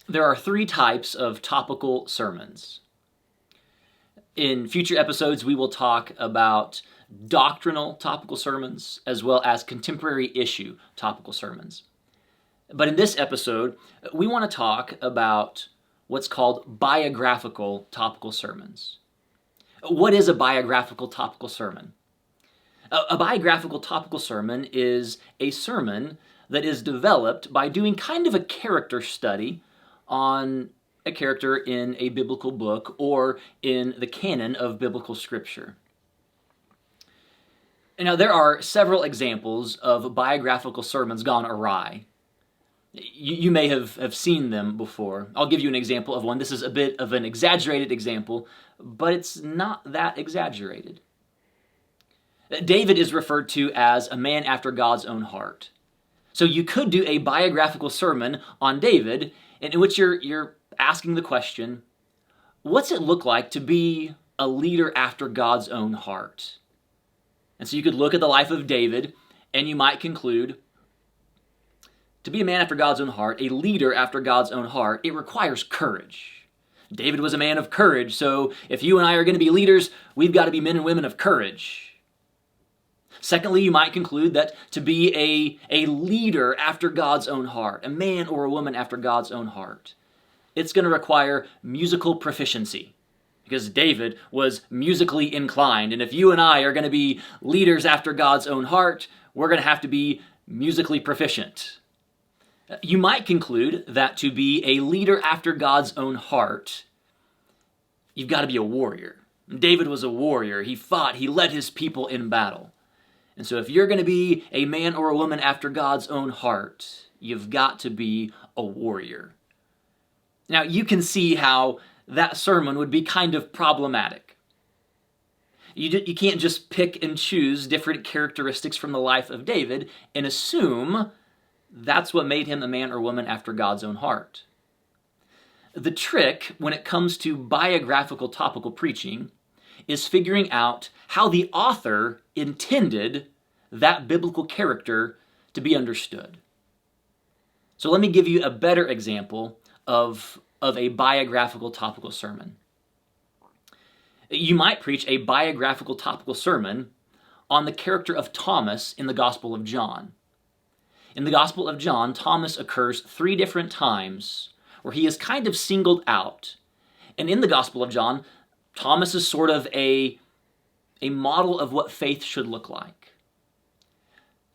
There are three types of topical sermons. In future episodes, we will talk about doctrinal topical sermons as well as contemporary issue topical sermons. But in this episode, we want to talk about what's called biographical topical sermons. What is a biographical topical sermon? A biographical topical sermon is a sermon that is developed by doing kind of a character study on a character in a biblical book or in the canon of biblical scripture. Now, there are several examples of biographical sermons gone awry. You may have seen them before. I'll give you an example of one. This is a bit of an exaggerated example, but it's not that exaggerated. David is referred to as a man after God's own heart. So you could do a biographical sermon on David in which you're asking the question, what's it look like to be a leader after God's own heart? And so you could look at the life of David and you might conclude, to be a man after God's own heart, a leader after God's own heart, it requires courage. David was a man of courage, so if you and I are going to be leaders, we've got to be men and women of courage. Secondly, you might conclude that to be a leader after God's own heart, a man or a woman after God's own heart, it's going to require musical proficiency, because David was musically inclined, and if you and I are going to be leaders after God's own heart, we're going to have to be musically proficient. You might conclude that to be a leader after God's own heart, you've got to be a warrior. David was a warrior. He fought. He led his people in battle. And so if you're going to be a man or a woman after God's own heart, you've got to be a warrior. Now, you can see how that sermon would be kind of problematic. You can't just pick and choose different characteristics from the life of David and assume that's what made him a man or woman after God's own heart. The trick when it comes to biographical topical preaching is figuring out how the author intended that biblical character to be understood. So let me give you a better example of a biographical topical sermon. You might preach a biographical topical sermon on the character of Thomas in the Gospel of John. In the Gospel of John, Thomas occurs 3 different times where he is kind of singled out. And in the Gospel of John, Thomas is sort of a model of what faith should look like.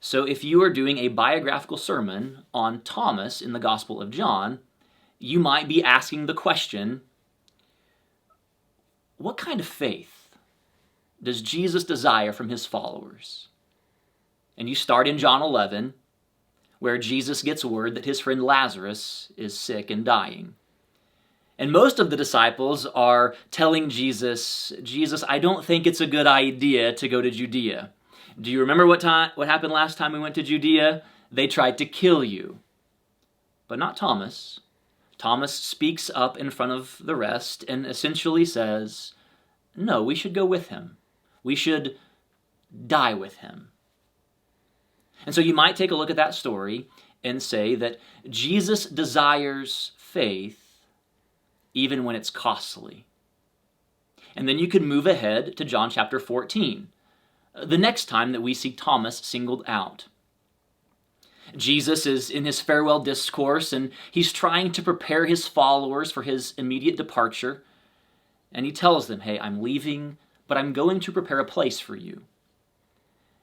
So if you are doing a biographical sermon on Thomas in the Gospel of John, you might be asking the question, what kind of faith does Jesus desire from his followers? And you start in John 11, where Jesus gets word that his friend Lazarus is sick and dying. And most of the disciples are telling Jesus, I don't think it's a good idea to go to Judea. Do you remember what happened last time we went to Judea? They tried to kill you. But not Thomas. Thomas speaks up in front of the rest and essentially says, no, we should go with him. We should die with him. And so you might take a look at that story and say that Jesus desires faith even when it's costly. And then you could move ahead to John chapter 14, the next time that we see Thomas singled out. Jesus is in his farewell discourse, and he's trying to prepare his followers for his immediate departure. And he tells them, hey, I'm leaving, but I'm going to prepare a place for you.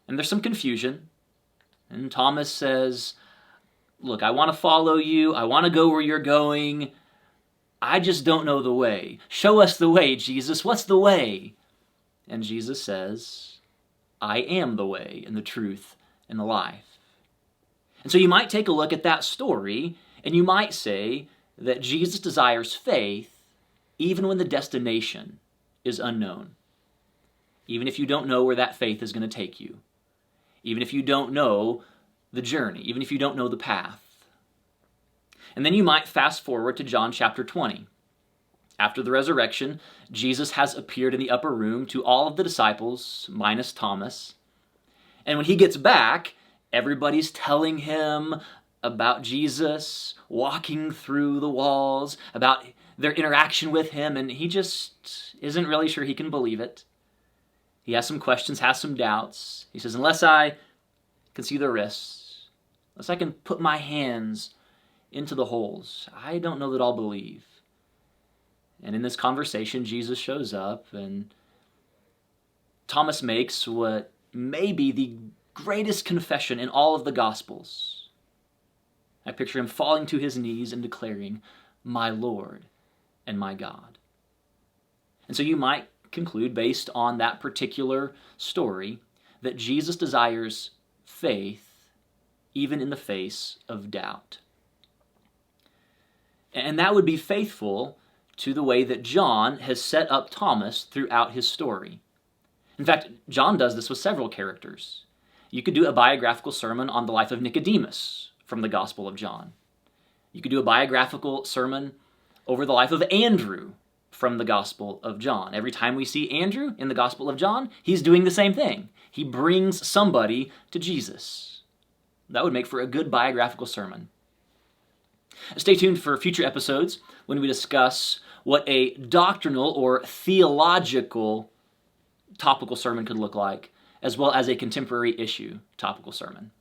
And there's some confusion. And Thomas says, look, I want to follow you. I want to go where you're going. I just don't know the way. Show us the way, Jesus. What's the way? And Jesus says, I am the way and the truth and the life. And so you might take a look at that story and you might say that Jesus desires faith even when the destination is unknown. Even if you don't know where that faith is going to take you. Even if you don't know the journey, even if you don't know the path. And then you might fast forward to John chapter 20. After the resurrection, Jesus has appeared in the upper room to all of the disciples, minus Thomas. And when he gets back, everybody's telling him about Jesus walking through the walls, about their interaction with him, and he just isn't really sure he can believe it. He has some questions, has some doubts. He says, unless I can see the wrists, unless I can put my hands into the holes, I don't know that I'll believe. And in this conversation, Jesus shows up, and Thomas makes what may be the greatest confession in all of the Gospels. I picture him falling to his knees and declaring, "My Lord and my God." And so you might conclude, based on that particular story, that Jesus desires faith even in the face of doubt. And that would be faithful to the way that John has set up Thomas throughout his story. In fact, John does this with several characters. You could do a biographical sermon on the life of Nicodemus from the Gospel of John. You could do a biographical sermon over the life of Andrew from the Gospel of John. Every time we see Andrew in the Gospel of John, he's doing the same thing. He brings somebody to Jesus. That would make for a good biographical sermon. Stay tuned for future episodes when we discuss what a doctrinal or theological topical sermon could look like, as well as a contemporary issue topical sermon.